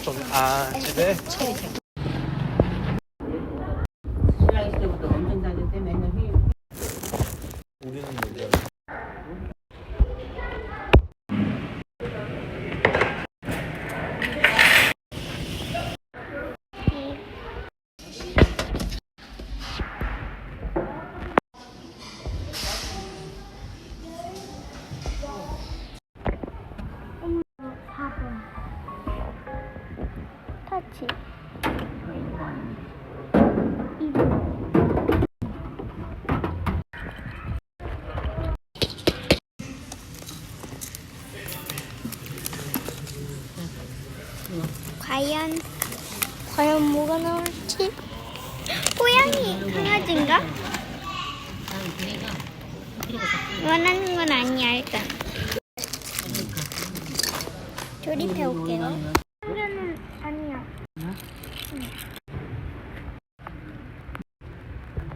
집에? 신랑 있을 때부터 엄청 다녔대 맨날 우리는 뭔지 터치. 과연 뭐가 나올지? 고양이 강아지인가? 원하는 건 아니야 일단. 조립해 올게요. 이거는 아니야.